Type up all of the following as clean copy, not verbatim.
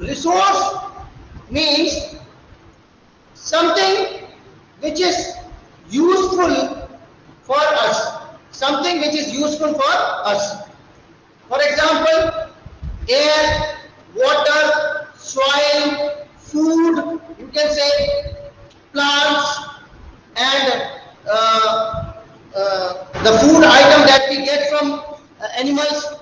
Resource means something which is useful for us, something which is useful for us. For example, air, water, soil, food, you can say plants, and the food item that we get from animals.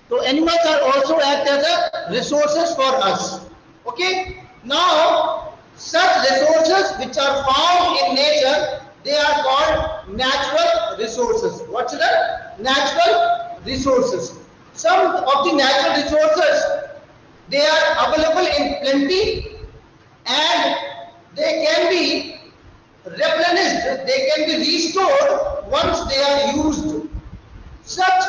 So animals are also act as a resources for us. Okay. Now, such resources which are found in nature, they are called natural resources. What's the natural resources? Some of the natural resources, they are available in plenty, and they can be replenished, they can be restored once they are used. Such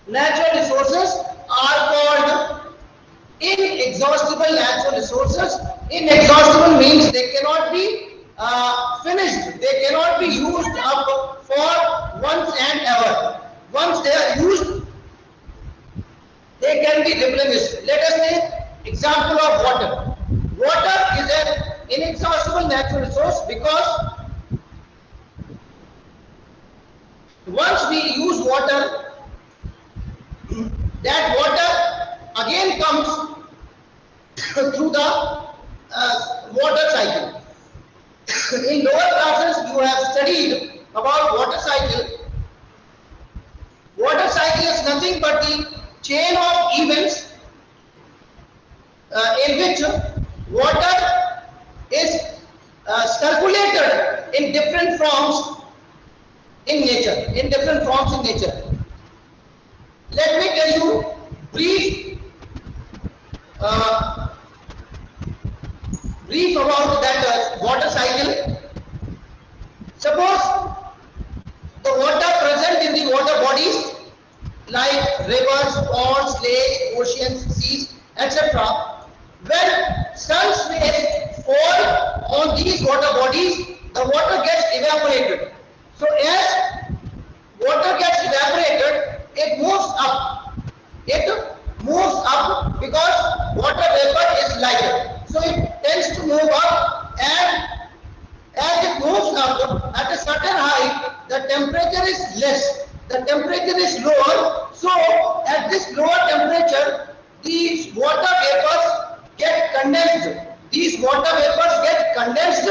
natural resources are called inexhaustible natural resources. Inexhaustible means they cannot be finished, they cannot be used up for once and ever. Once they are used, they can be replenished. Let us take example of water. Water is an inexhaustible natural resource because once we use water, that water again comes through the water cycle. In lower classes, you have studied about water cycle. Water cycle is nothing but the chain of events in which water is circulated in different forms in nature. In different forms in nature. Let me tell you brief about that water cycle. Suppose the water present in the water bodies like rivers, ponds, lakes, oceans, seas, etc. When sun's rays fall on these water bodies, the water gets evaporated. So as water gets evaporated, it moves up. It moves up because water vapor is lighter. So it tends to move up, and as it moves up at a certain height, the temperature is less. The temperature is lower. So at this lower temperature, these water vapors get condensed. These water vapors get condensed,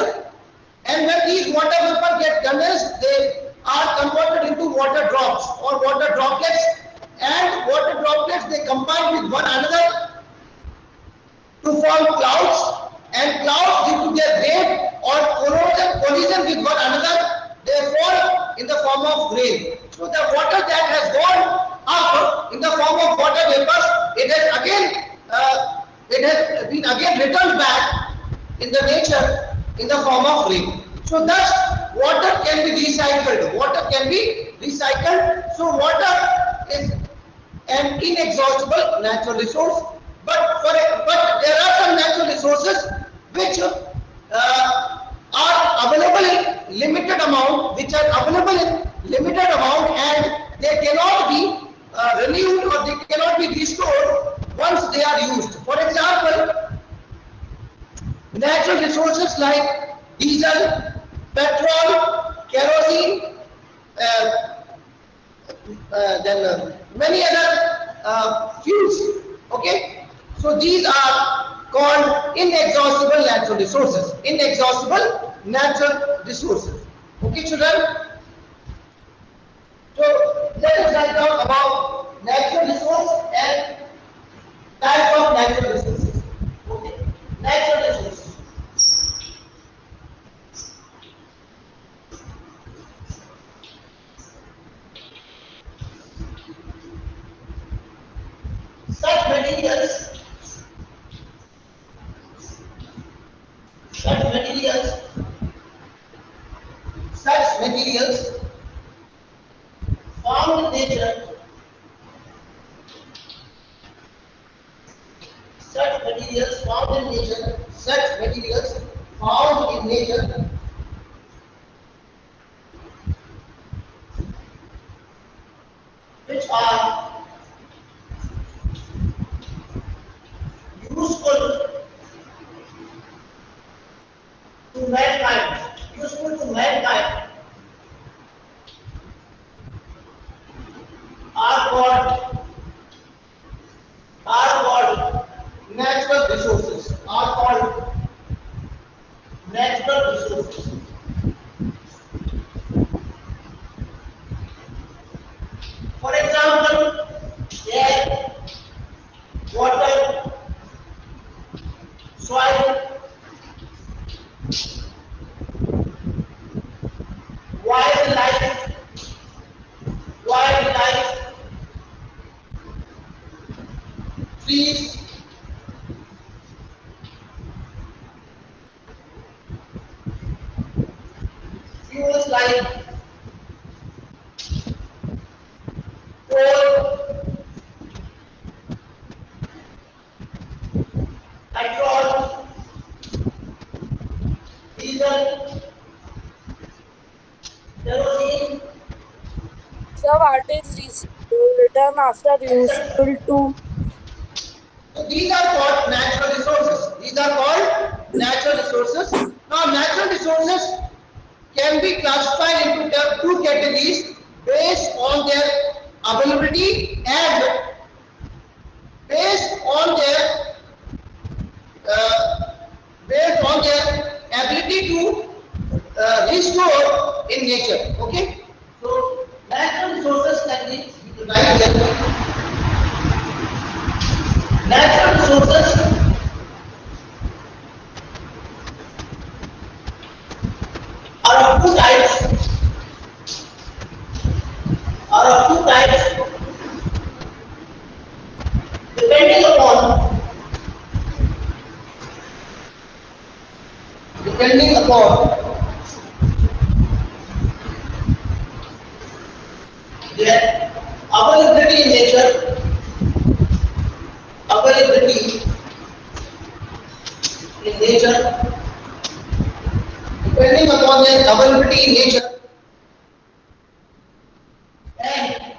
and when these water vapors get condensed, they are converted into water drops or water droplets, and water droplets, they combine with one another to form clouds, and clouds, due to their weight or collision with one another, they fall in the form of rain. So the water that has gone up in the form of water vapors, it has been again returned back in the nature in the form of rain. So thus water can be recycled. Water can be recycled. So water is an inexhaustible natural resource. But there are some natural resources which are available in limited amount, and they cannot be renewed, or they cannot be restored once they are used. For example, natural resources like diesel, petrol, kerosene, then many other fuels. Okay, so these are called inexhaustible natural resources. Inexhaustible natural resources. Okay, children. So let us now talk about natural resource and types of natural resources. Okay, natural resources. Such materials, such materials, such materials found in nature, such materials found in nature, such materials found in nature which are natural resources are called natural resources. For example, air, water, soil, wildlife, wildlife, trees, fuels like coal, petrol, diesel, kerosene, So what is return after etc. useful to? So these are called natural resources. These are called natural resources. Now, natural resources can be classified into two categories based on their availability and based on their uh, based on their ability to restore in nature. Okay, so natural resources can be divided here. Natural resources are of two types. Are of two types depending upon depending upon their availability in nature, availability in nature, depending upon their availability in nature and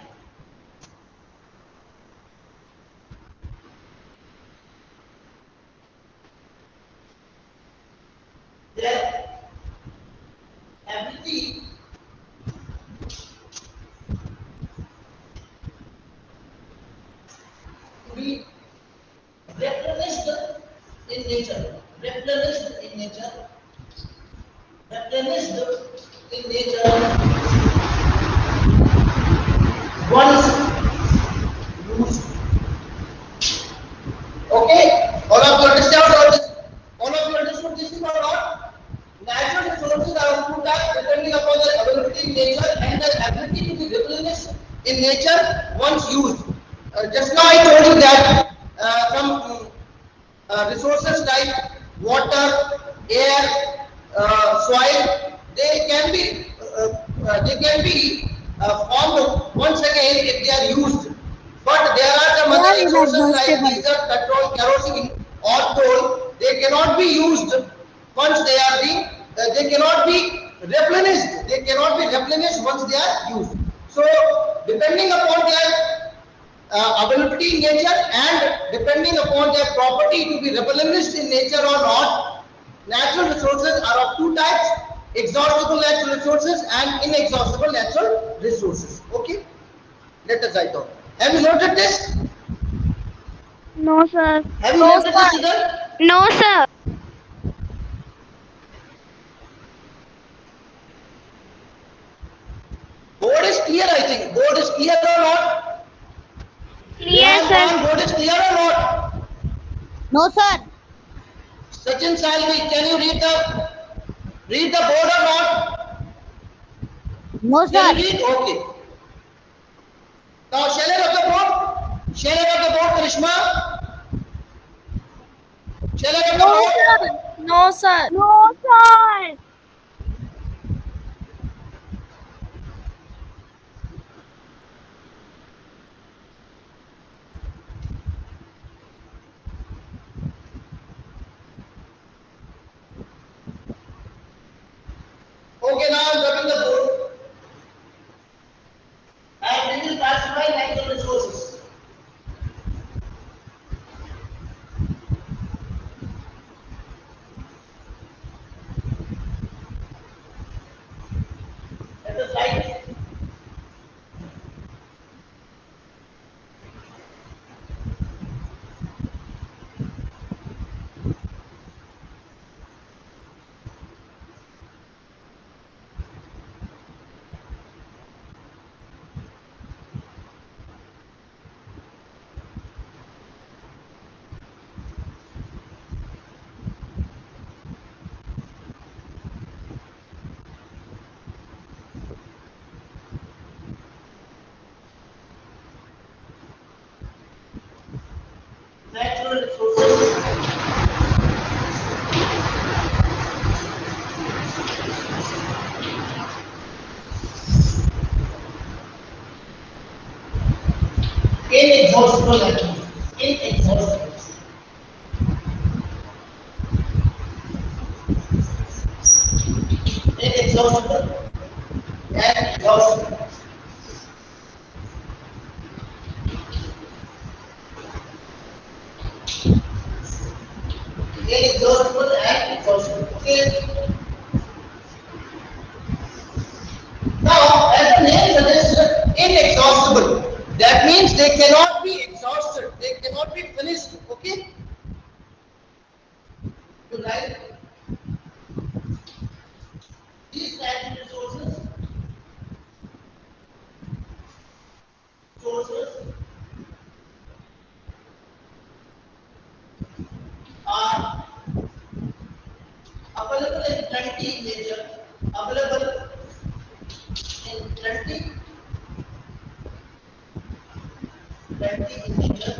their ability to be replenished in nature, replenished in nature, replenished in nature once used. Okay, all of you understand all this? All of you understood this thing or not? Natural resources are of two types depending upon their availability in nature and their ability to be replenished in nature once used. Just now I told you that some resources like water, air, soil, they can be formed once again if they are used. But there are some They other are resources like inexhaustible. diesel, petrol, kerosene, or coal. They cannot be used once they are being. They cannot be replenished. They cannot be replenished once they are used. So, depending upon their availability in nature and depending upon their property to be replenished in nature or not, natural resources are of two types: exhaustible natural resources and inexhaustible natural resources. Okay, let us write down. Have you noted this? No, sir. Have you No, noted this, sir. children? No, sir. Board is clear, I think. Board is clear or not? Clear, Rehan sir. Khan, board is clear or not? No, sir. Sachin Salvi, can you read the board or not? No, Can sir. you read? Okay. Now, shall I have the board? Shall I have the board, Karishma? Shall I have the No, board? sir. No, sir. No, sir. Okay, now I'm dropping the board. And we will classify natural resources. inexhaustible energy. Inexhaustible. Inexhaustible and exhaustible. Inexhaustible and exhaustible. Okay. Now, as the name suggests, inexhaustible. That means they cannot be exhausted. They cannot be finished. Okay. To write these natural resources, are available in plenty in nature. Available in plenty in nature.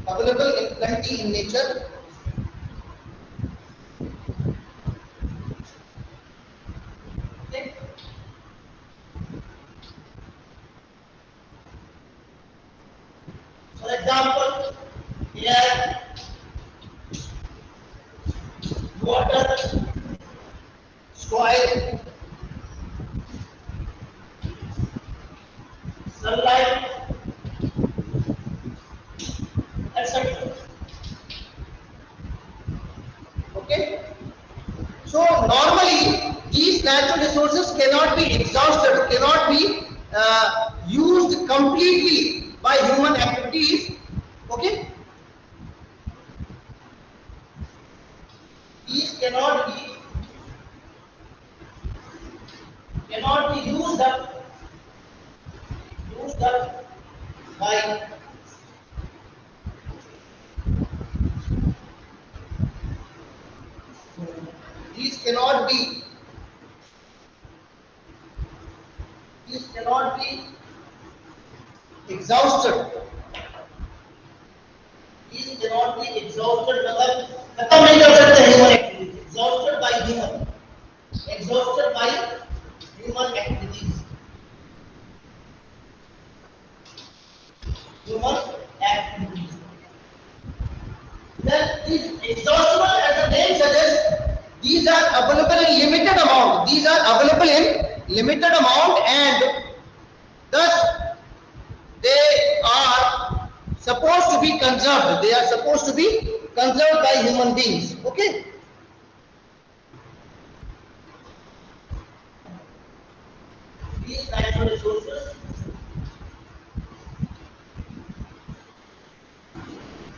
Available in plenty in nature. Okay. For example, air, water, soil, sunlight, etc. Okay. So normally these natural resources cannot be exhausted, cannot be used completely by human activities. Okay. These cannot be used up by these cannot be exhausted. These cannot be exhausted. मतलब खत्म नहीं कर सकते human activities. Exhausted by human. Exhausted by human activities. Human activities. Then these exhaustible, as the name suggests, these are available in limited amount. These are available in limited amount, and thus they are supposed to be conserved. They are supposed to be conserved by human beings. Okay. These natural resources.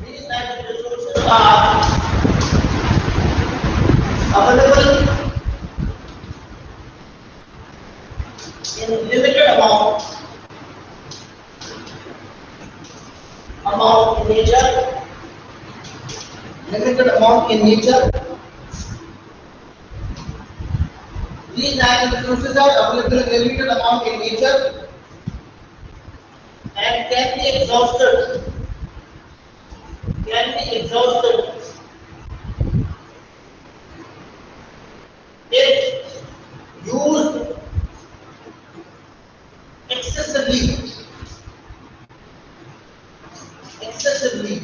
These natural resources are available in limited amount in nature. Limited amount in nature. These natural resources are available in limited amount in nature and can be exhausted. If used excessively.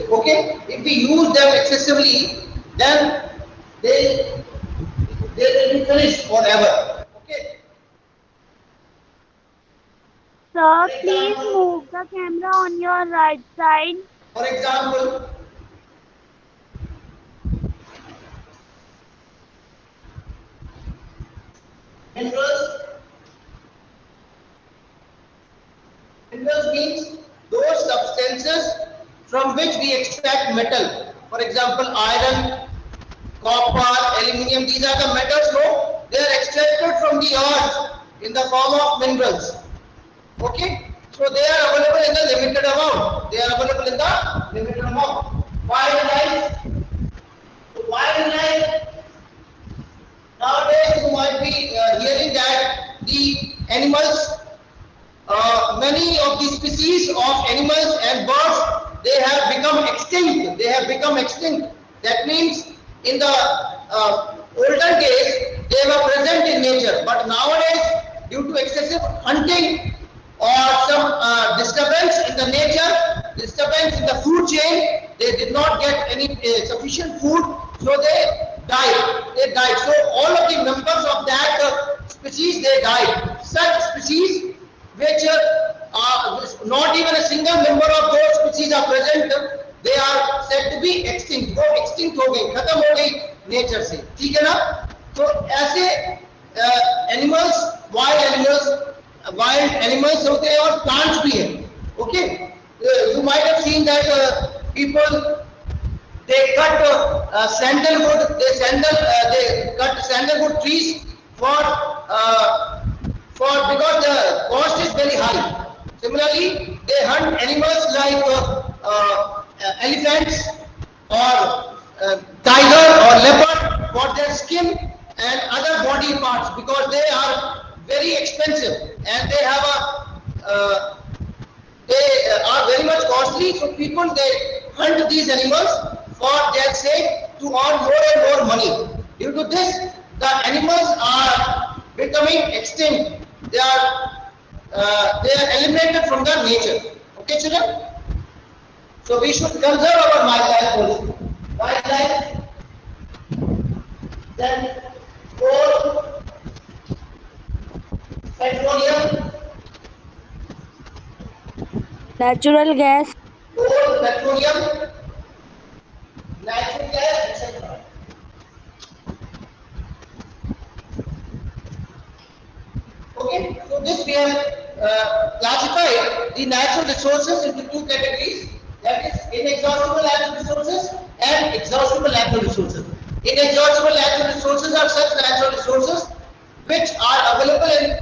Okay, if we use them excessively, then they will be finished forever. Okay. Sir, please move the camera on your right side. For example, minerals means those substances from which we extract metal. For example, iron, copper, aluminium. These are the metals. No, they are extracted from the earth in the form of minerals. Okay, so they are available in the limited amount. Wildlife. Nowadays, you might be hearing that the animals, many of the species of animals and birds, they have become extinct. That means in the olden days they were present in nature, but nowadays due to excessive hunting or some disturbance in the nature, disturbance in the food chain, they did not get any sufficient food, so they died. They died. So all of the members of that species, they died. Such species which not even a single member of those species are present, they are said to be extinct. वो extinct हो गई, खत्म हो गई nature से, ठीक है ना? तो ऐसे animals, wild animals होते हैं और plants भी हैं. Okay, you might have seen that people they cut sandalwood, they cut sandalwood trees for because the cost is very high. Similarly, they hunt animals like elephants or tiger or leopard for their skin and other body parts because they are very expensive and they have they are very much costly. So people they hunt these animals for their sake to earn more and more money. Due to this, the animals are becoming extinct. They are eliminated from the nature. Okay, children. So we should conserve our wildlife also. Wildlife, then coal, petroleum, Natural gas. coal, petroleum, natural gas, etc. Okay, so this we have classified the natural resources into two categories, that is inexhaustible natural resources and exhaustible natural resources. Inexhaustible natural resources are such natural resources which are available in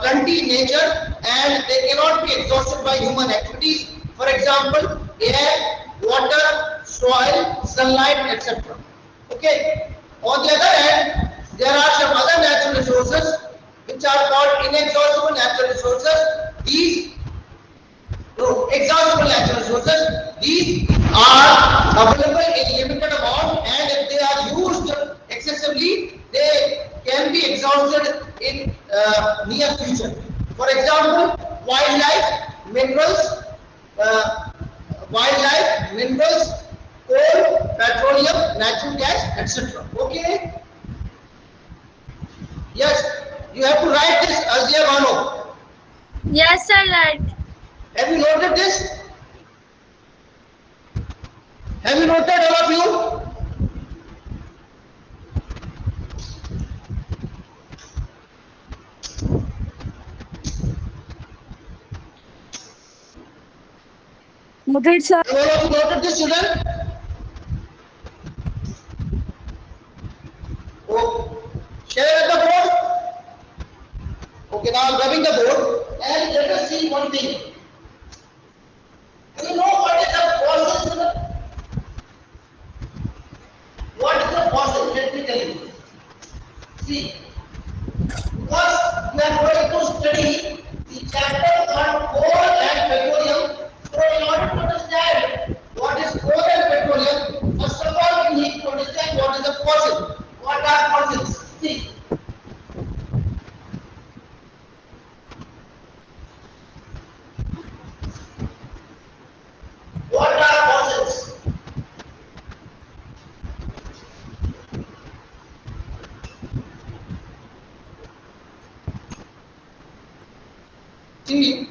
plenty in nature and they cannot be exhausted by human activities. For example, air, water, soil, sunlight, etc. Okay. On the other hand, there are some other natural resources which are called inexhaustible natural resources. These exhaustible natural resources, these are available in limited amount and if they are used excessively, they can be exhausted in near future. For example, wildlife, minerals, coal, petroleum, natural gas, etc. Okay? Yes, you have to write this Azia Bano. Yes, sir, right. Have you noted this? Have you noted all of you? Noted, sir. All of you noted this, children? Oh, share it at the board. Okay, now I'm rubbing the board and let us see one thing. Do you know what is the process? What is the process? Let me tell you. See, because we are going to study the chapter on coal and petroleum. So in order to understand what is coal and petroleum, first of all we need to understand what is the process. What are processes? See. What are processes? See.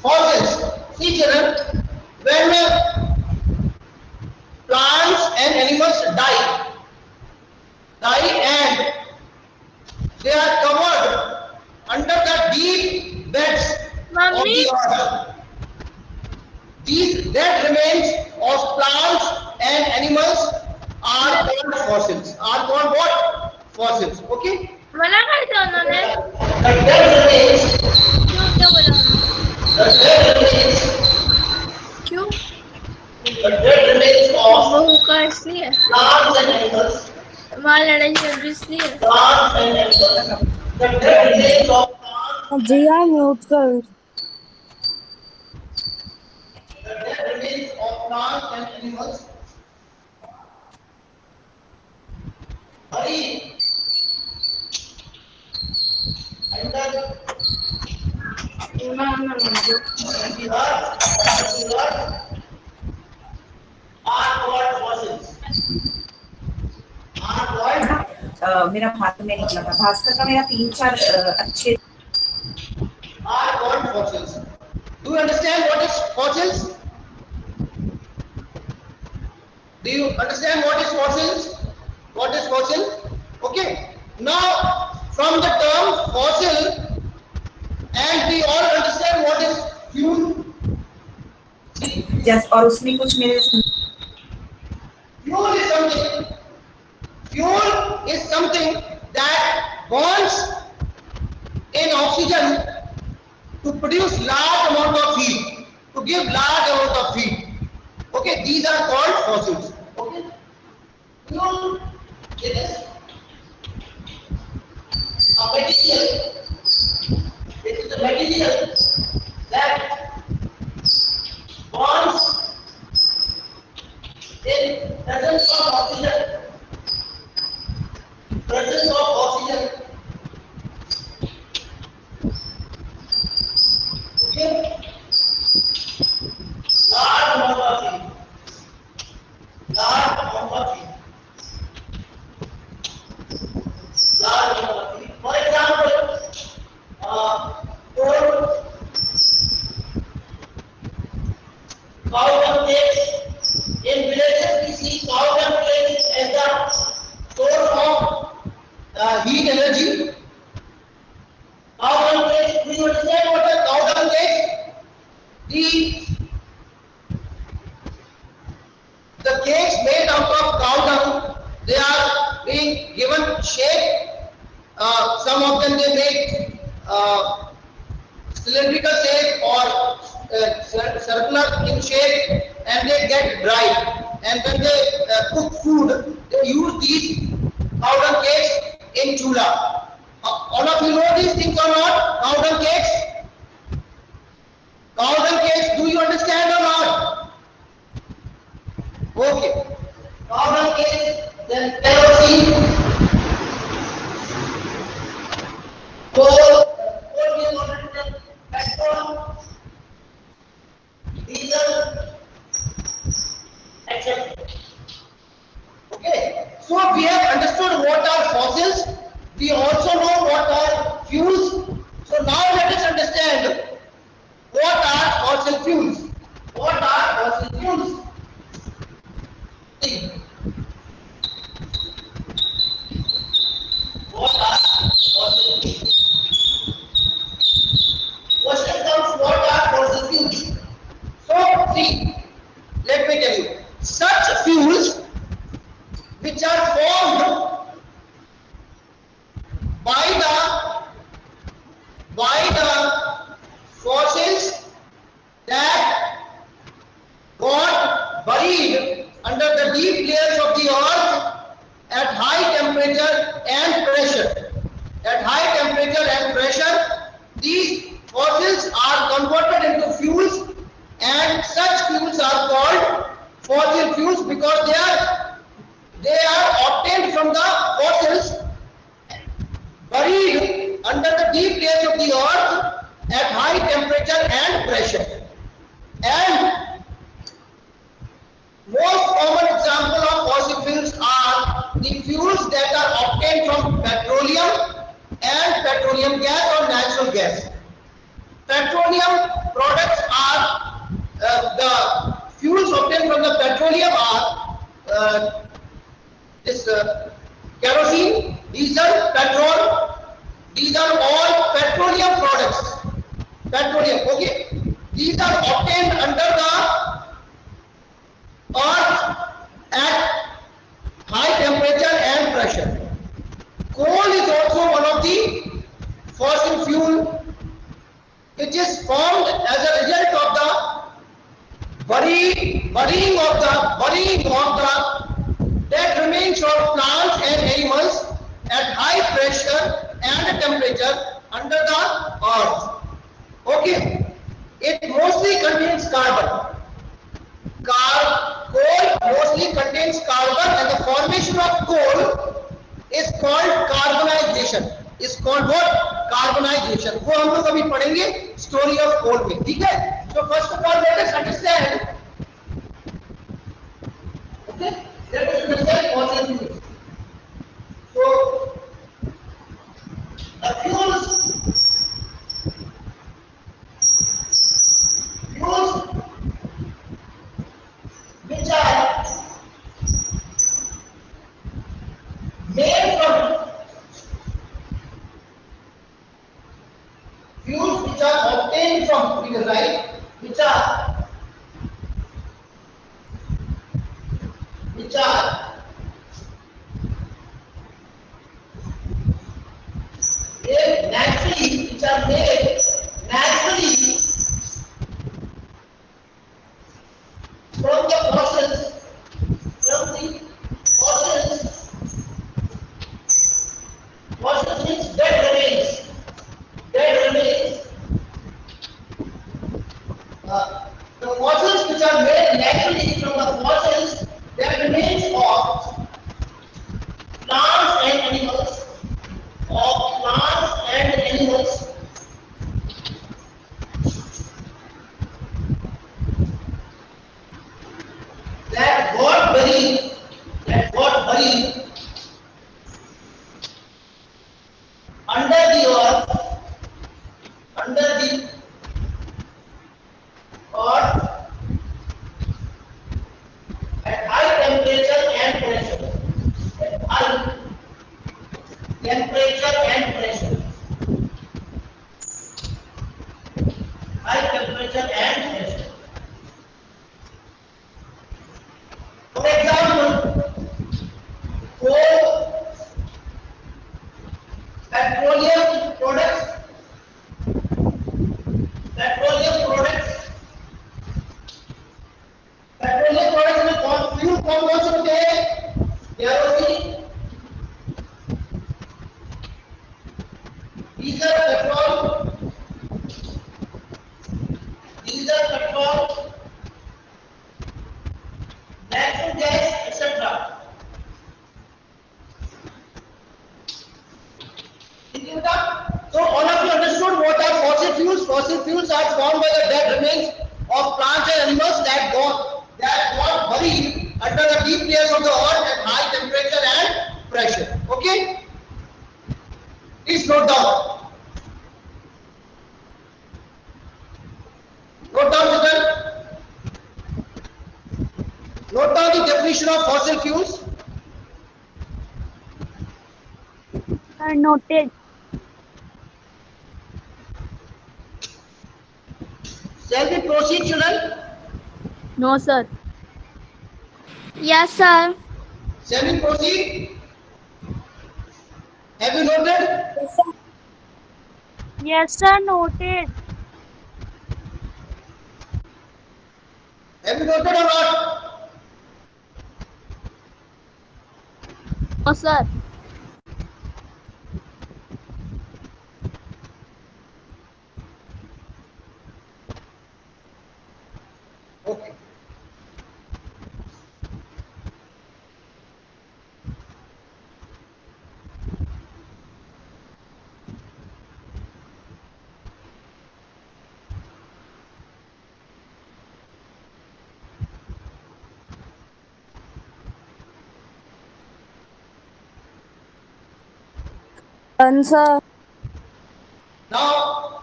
Fossils. See children, when plants and animals die and they are covered under the deep beds of the earth. These dead remains of plants and animals are called fossils. Are called what? Fossils. Okay? मना कर दो उन्होंने. The dead remains. क्यों बोला? The dead remains. क्यों? The dead remains of बहू का इसलिए. plants and animals. माँ लड़ाई चल रही इसलिए. Plants and animals. The dead remains of plants. Jiya mute कर. plants and animals buried under the earth are called fossils. Are called मेरा हाथ में निकला था भास्कर का मेरा 3-4 अच्छे are called fossils. Do you understand what is fossils? Do you understand what is fossils? What is fossil? Okay. Now, from the term fossil, and we all understand what is fuel. Just और उसमें कुछ मेरे Fuel is something. Fuel is something that burns in oxygen to produce large amount of heat, to give large amount of heat. Okay, these are called fossils. Okay, fuel is a material. It is a material that burns in presence of oxygen. Presence of oxygen. Okay. Large amount of heat. Large amount of heat. Large amount of heat. For example, coal, cow dung cakes. In villages, we see cow dung cakes as the source of heat energy. Cow dung cakes. Do you understand what the cow dung cakes? The cakes made out of cow dung, they are being given shape. Some of them they make cylindrical shape or circular in shape, and they get dried. And when they cook food, they use these cow dung cakes in chula. All of you know these things or not? Cow dung cakes. Cow dung cakes. Do you understand or not? Okay. Cow dung cakes. Then kerosene. Coal, petrol, diesel, etc. Okay, so we have understood what are fossils. We also know what are fuels. So now let us understand what are fossil fuels. What are fossil fuels? See. What are fossil fuels? Question comes, what are fossil fuels? So, see, let me tell you, such fuels which are formed by the fossils that got buried under the deep layers of the earth at high temperature and pressure. At high temperature and pressure, these fossils are converted into fuels, and such fuels are called fossil fuels because they are obtained from the fossils buried under the deep layers of the earth at high temperature and pressure. And most common example of fossil fuels are the fuels that are obtained from petroleum and petroleum gas or natural gas. Petroleum products are the fuels obtained from the petroleum are kerosene, diesel, petrol. These are all petroleum products. Petroleum, okay. These are obtained under the earth at high temperature and pressure. Coal is also one of the fossil fuel which is formed as a result of the burying of the dead remains of plants and animals at high pressure and temperature under the earth. Okay, it mostly contains carbon. Coal mostly contains carbon, and the formation of coal is called carbonization. Is called what? Carbonization. वो हम लोग अभी पढ़ेंगे story of coal में, ठीक है? So first of all, let us understand. Okay, let us understand fossil fuels. So the fuels which are made from fuels which are obtained from fuel, right? Which are made naturally, which are made naturally from the fossils, fossils means dead remains. The fossils which are made naturally from the fossils, that remains of plants and animals, that got buried under the earth, at high temperature and pressure. High temperature and pressure. For example, coal, petroleum products, में कौन fuel कौन से होते हैं? Kerosene, diesel, petrol, natural gas, etc. So all of you understood what are fossil fuels? Fossil fuels are formed by the dead remains of plants and animals that got buried under the deep layers of the earth at high temperature and pressure. Okay? Please note down. Note down, children. Note down the definition of fossil fuels. Noted. Shall we proceed, children? No, sir. Yes, sir. Shall we proceed? Have you noted? Yes, sir. Noted. Have you noted or not? No, sir. Okay. Answer. Now,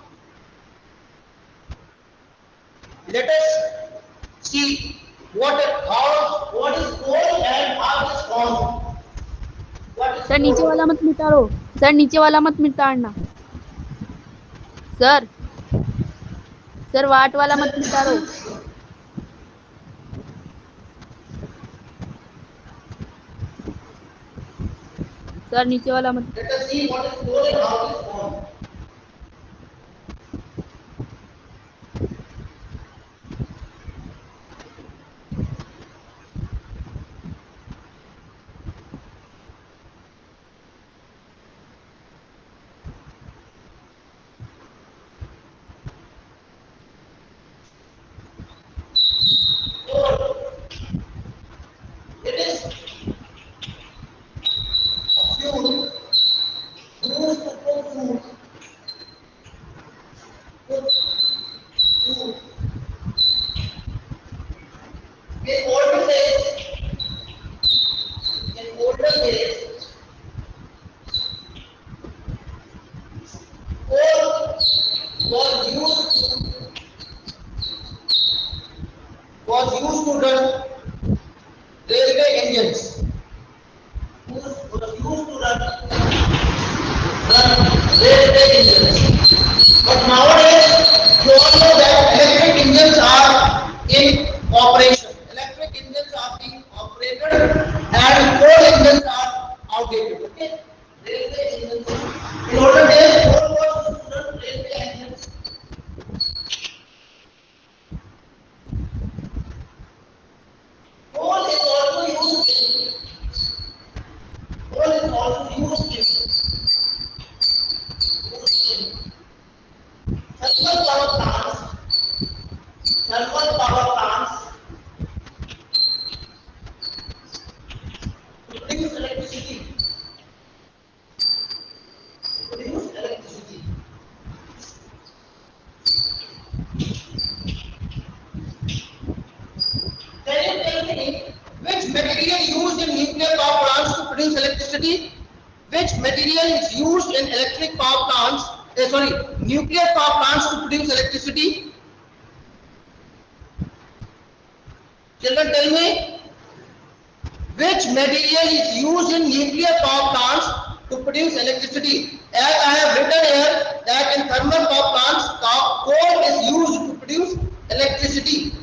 let us see what is coal and how it is formed. What is sir नीचे coal? वाला मत मिटाओ. Sir नीचे वाला मत मिटाना. Sir. Sir वाट वाला मत मिटाओ. सर नीचे वाला मत. Let us see what is coal and how it is formed. Coal. railway engines. But nowadays, you all know that electric engines are in operation. Electric engines are being operated and coal engines are outdated. Okay? Railway engines. In older days, coal was used on railway engines. Coal is also used in coal is also used in thermal power plants. Thermal power plants to produce electricity. To produce electricity. Can you tell me which material used in nuclear power plants to produce electricity? Which material is used in electric power plants? Nuclear power plants to produce electricity? Children, tell me which material is used in nuclear power plants to produce electricity? As I have written here that in thermal power plants, coal is used to produce electricity.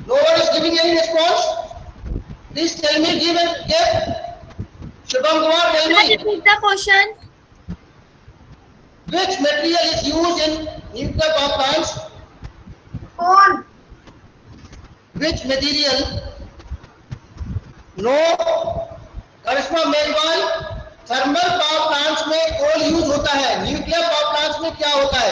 No one is giving any response. Please tell me, give. Shubham Kumar, tell me. Repeat the question. Which material is used in nuclear power plants? कौन? Which material? No. Karishma Meghwal, thermal power plants में coal use होता है, nuclear power plants में क्या होता है?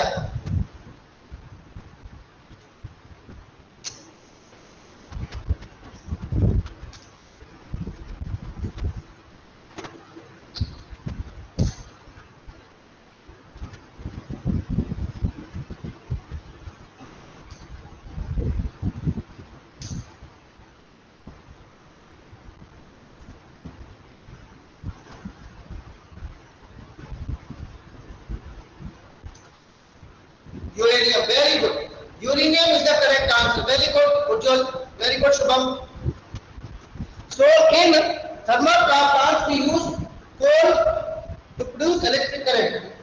Uranium, very good. Uranium is the correct answer. Very good, Ujjwal. Very good, Shubham. So in thermal power plants we use coal to produce electric current.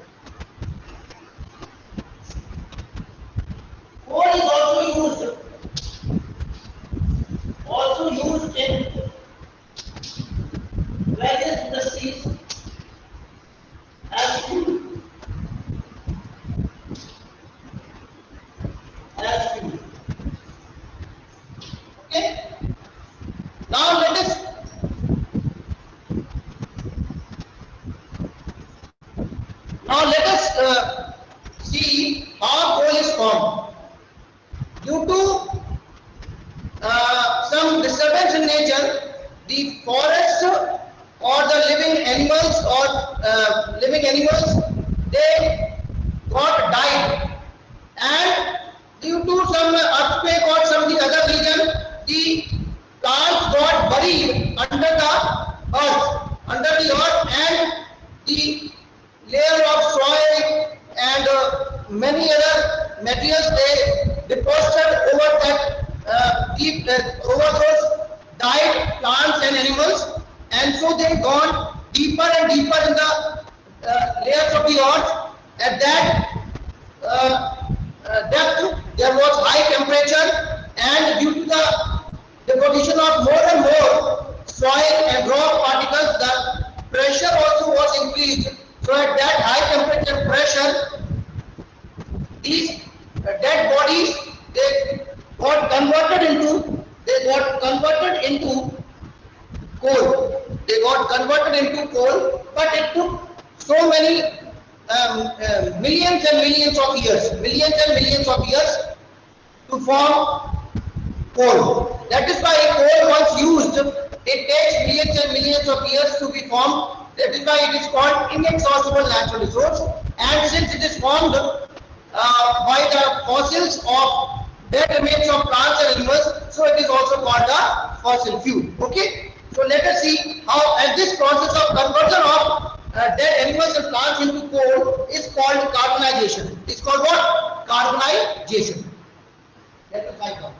Coal is also used in various industries as fuel. Okay. Now let us see how coal is formed. Due to some disturbance in nature, the forest or the living animals they got died, and due to some earthquake or some the other reason, the plants got buried under the earth, and the layer of soil and many other materials they deposited over that over those died plants and animals, and so they gone deeper and deeper in the layers of the earth. At that depth there was high temperature, and due to the deposition of more and more soil and rock particles, the pressure also was increased. So at that high temperature pressure, these dead bodies they got converted into coal. They got converted into coal, but it took so many millions and millions of years to form coal. That is why coal once used, it takes millions and millions of years to be formed. That is why it is called inexhaustible natural resource. And since it is formed by the fossils of dead remains of plants and animals, so it is also called the fossil fuel. Okay. So let us see how, and this process of conversion of dead animals and plants into coal is called carbonization. It's called what? Carbonization. Let us find out.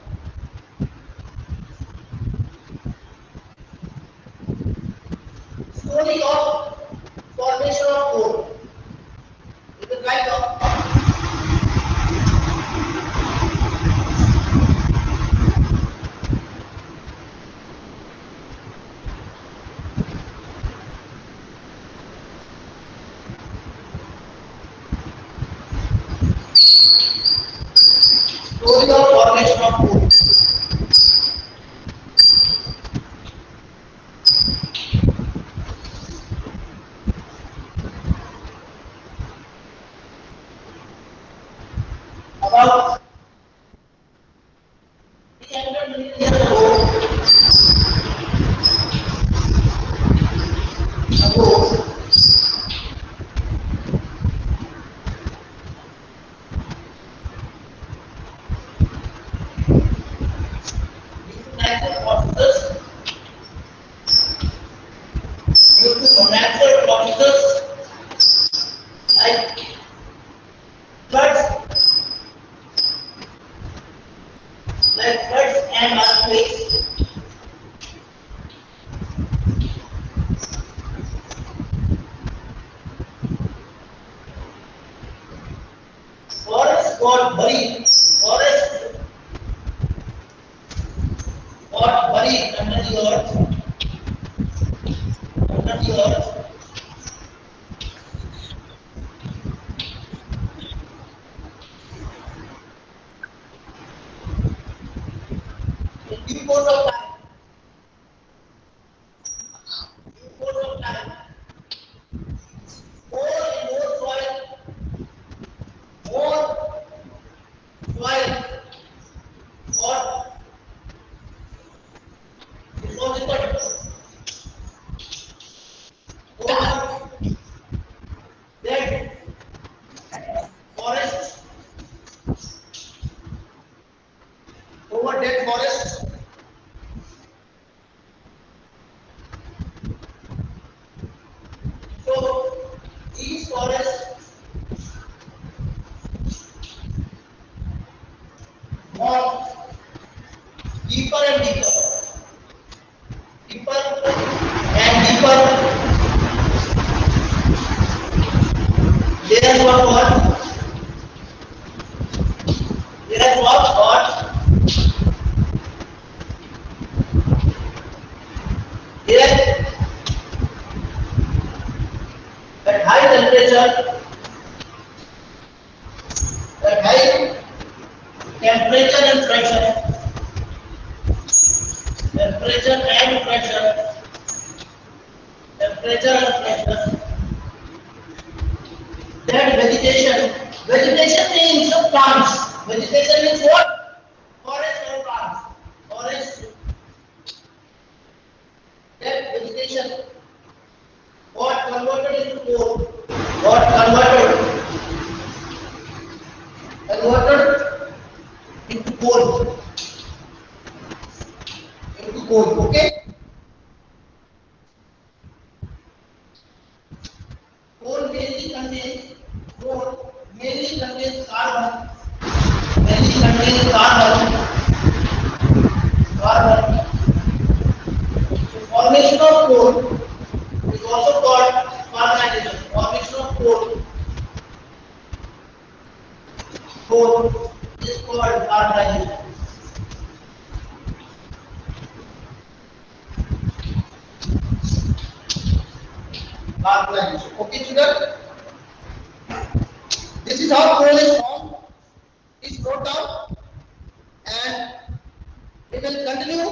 Story of formation of coal. It is kind of story of formation of coal. About 300 million years ago, natural processes, due to natural processes like floods, and earthquakes, forests got buried, forests got buried under the earth, under the earth. In due course of time, more and more soil, more soil got deposited over dead forests, over dead forests. So these forests gone deeper and deeper, deeper and deeper. Layers were got, layers were got, here at high temperature, at high temperature and pressure, temperature and pressure, temperature and pressure. That vegetation, vegetation means plants. Vegetation means what? Forest and plants. Forest. That vegetation got converted into coal. Got converted into coal. Into coal. Okay. Coal mainly contains carbon. Mainly contains carbon. Carbon. So formation of coal is also called carbonization. Formation of coal. Coal is called carbonization. Carbonization. Okay, children. This is how coal is formed. Is brought down, and we will continue.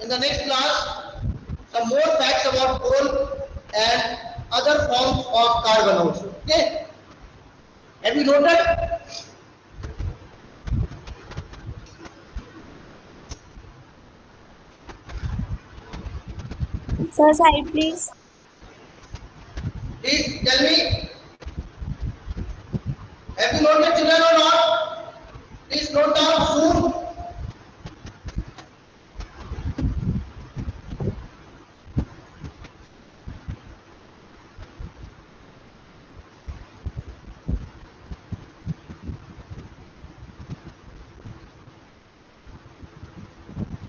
In the next class, some more facts about coal and other forms of carbon also. Okay? Have you noted? Sir, side please. Please tell me. Have you noted, children, or not? Please note down soon.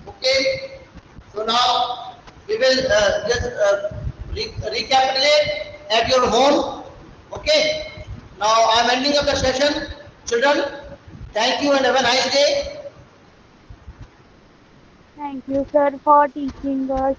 Okay. So will just recapitulate at your home. Okay. Now I am ending up the session. Children, thank you and have a nice day. Thank you, sir, for teaching us.